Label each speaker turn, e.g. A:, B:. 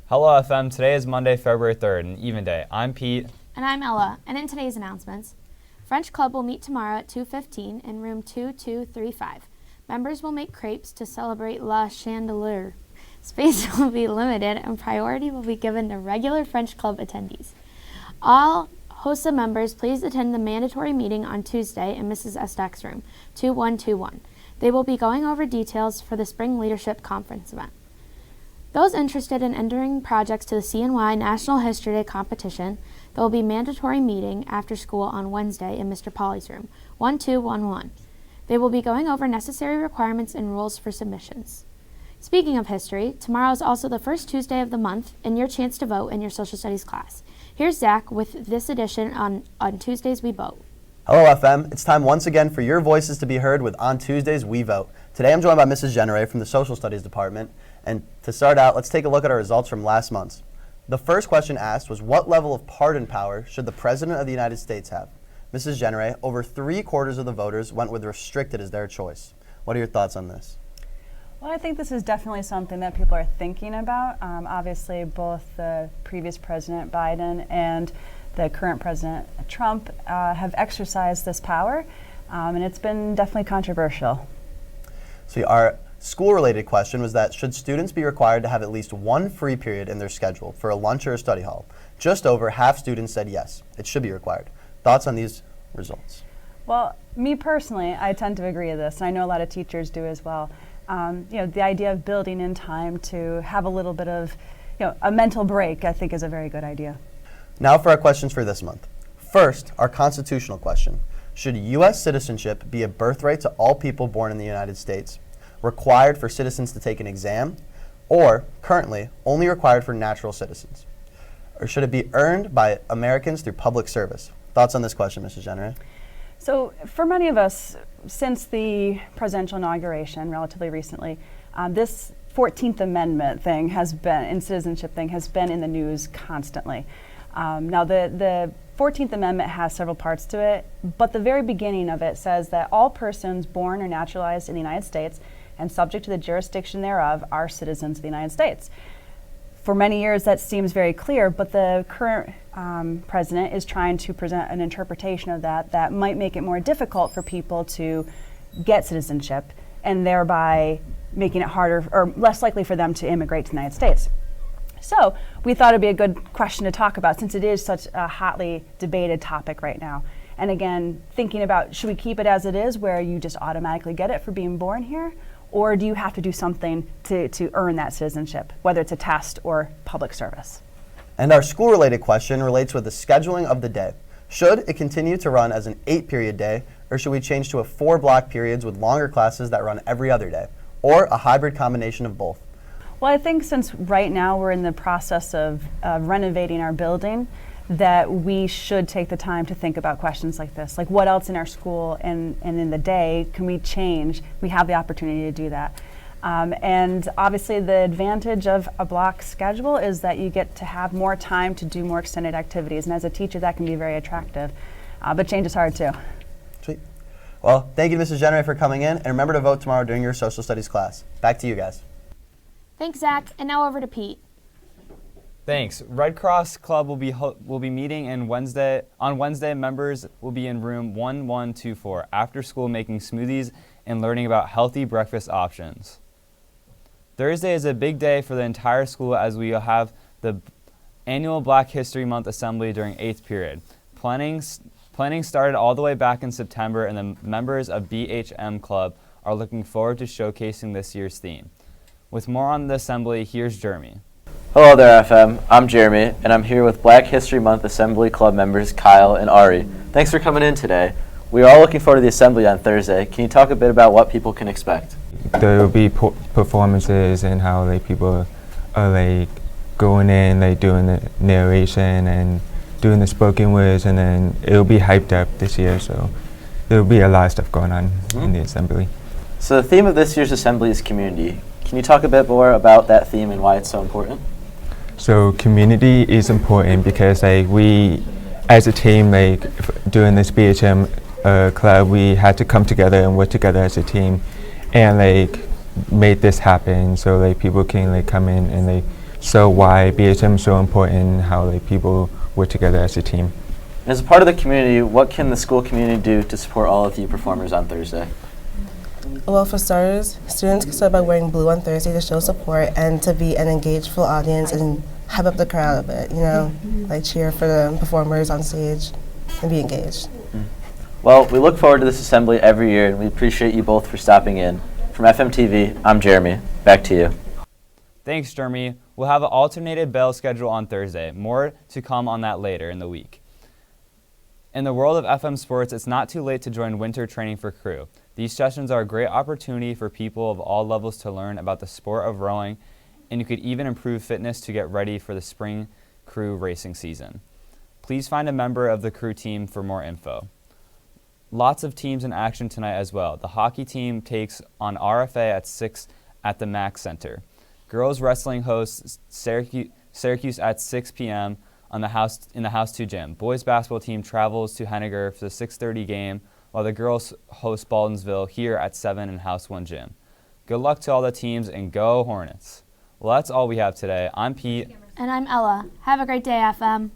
A: Hello FM, today is Monday, February 3rd, an even day. I'm Pete.
B: And I'm Ella, and in today's announcements, French Club will meet tomorrow at 2:15 in room 2235. Members will make crepes to celebrate La Chandeleur. Space will be limited and priority will be given to regular French Club attendees. All HOSA members, please attend the mandatory meeting on Tuesday in Mrs. Estak's room, 2121. They will be going over details for the Spring Leadership Conference event. Those interested in entering projects to the CNY National History Day competition, there will be mandatory meeting after school on Wednesday in Mr. Pauly's room, 1211. They will be going over necessary requirements and rules for submissions. Speaking of history, tomorrow is also the first Tuesday of the month and your chance to vote in your social studies class. Here's Zach with this edition on Tuesdays We Vote.
C: Hello FM, it's time once again for your voices to be heard with On Tuesdays We Vote. Today I'm joined by Mrs. Genere from the Social Studies Department, and to start out, let's take a look at our results from last month. The first question asked was, what level of pardon power should the President of the United States have? Mrs. Genere, over 3/4 of the voters went with restricted as their choice. What are your thoughts on this?
D: Well, I think this is definitely something that people are thinking about. Obviously, both the previous President Biden and the current President Trump have exercised this power, and it's been definitely controversial.
C: So our school-related question was that should students be required to have at least one free period in their schedule for a lunch or a study hall? Just over half students said yes, it should be required. Thoughts on these results?
D: Well, me personally, I tend to agree with this, and I know a lot of teachers do as well. The idea of building in time to have a little bit of, a mental break, I think is a very good idea.
C: Now for our questions for this month. First, our constitutional question. Should U.S. citizenship be a birthright to all people born in the United States, required for citizens to take an exam, or currently only required for natural citizens? Or should it be earned by Americans through public service? Thoughts on this question, Mrs. Genere?
D: So for many of us, since the presidential inauguration relatively recently, this 14th Amendment thing and citizenship thing has been in the news constantly. Now the 14th Amendment has several parts to it, but the very beginning of it says that all persons born or naturalized in the United States and subject to the jurisdiction thereof are citizens of the United States. For many years that seems very clear, but the current president is trying to present an interpretation of that might make it more difficult for people to get citizenship and thereby making it harder or less likely for them to immigrate to the United States. So we thought it'd be a good question to talk about since it is such a hotly debated topic right now. And again, thinking about should we keep it as it is where you just automatically get it for being born here? Or do you have to do something to earn that citizenship, whether it's a test or public service?
C: And our school-related question relates with the scheduling of the day. Should it continue to run as an 8-period day, or should we change to 4-block periods with longer classes that run every other day, or a hybrid combination of both?
D: Well, I think since right now we're in the process of renovating our building, that we should take the time to think about questions like this. Like what else in our school and in the day can we change? We have the opportunity to do that. And obviously the advantage of a block schedule is that you get to have more time to do more extended activities. And as a teacher, that can be very attractive. But change is hard too.
C: Sweet. Well, thank you, Mrs. Genere, for coming in. And remember to vote tomorrow during your social studies class. Back to you guys.
B: Thanks, Zach, and now over to Pete.
A: Thanks. Red Cross Club will be meeting on Wednesday. Members will be in room 1124 after school making smoothies and learning about healthy breakfast options. Thursday is a big day for the entire school as we will have the annual Black History Month assembly during 8th period. Planning started all the way back in September, and the members of BHM Club are looking forward to showcasing this year's theme. With more on the assembly, here's Jeremy.
E: Hello there, FM. I'm Jeremy, and I'm here with Black History Month Assembly Club members Kyle and Ari. Thanks for coming in today. We are all looking forward to the assembly on Thursday. Can you talk a bit about what people can expect?
F: There will be performances and how people are going in, doing the narration and doing the spoken words, and then it'll be hyped up this year, so there'll be a lot of stuff going on in the assembly.
E: So the theme of this year's assembly is community. Can you talk a bit more about that theme and why it's so important?
F: So community is important because we, as a team, during this BHM club, we had to come together and work together as a team, and made this happen. So people can come in and so why BHM is so important and how like people work together as a team.
E: As a part of the community, what can the school community do to support all of you performers on Thursday?
G: Well, for starters, students can start by wearing blue on Thursday to show support and to be an engaged full audience and hype up the crowd a bit, you know, like cheer for the performers on stage and be engaged.
E: Well, we look forward to this assembly every year, and we appreciate you both for stopping in. From FMTV, I'm Jeremy. Back to you.
A: Thanks, Jeremy. We'll have an alternated bell schedule on Thursday. More to come on that later in the week. In the world of FM sports, it's not too late to join winter training for crew. These sessions are a great opportunity for people of all levels to learn about the sport of rowing, and you could even improve fitness to get ready for the spring crew racing season. Please find a member of the crew team for more info. Lots of teams in action tonight as well. The hockey team takes on RFA at 6 at the Mack Center. Girls wrestling hosts Syracuse at 6 p.m. in the House 2 gym. Boys basketball team travels to Henniger for the 6:30 game, while the girls host Baldwinsville here at 7 in House 1 gym. Good luck to all the teams and go Hornets. Well, that's all we have today. I'm Pete.
B: And I'm Ella. Have a great day, FM.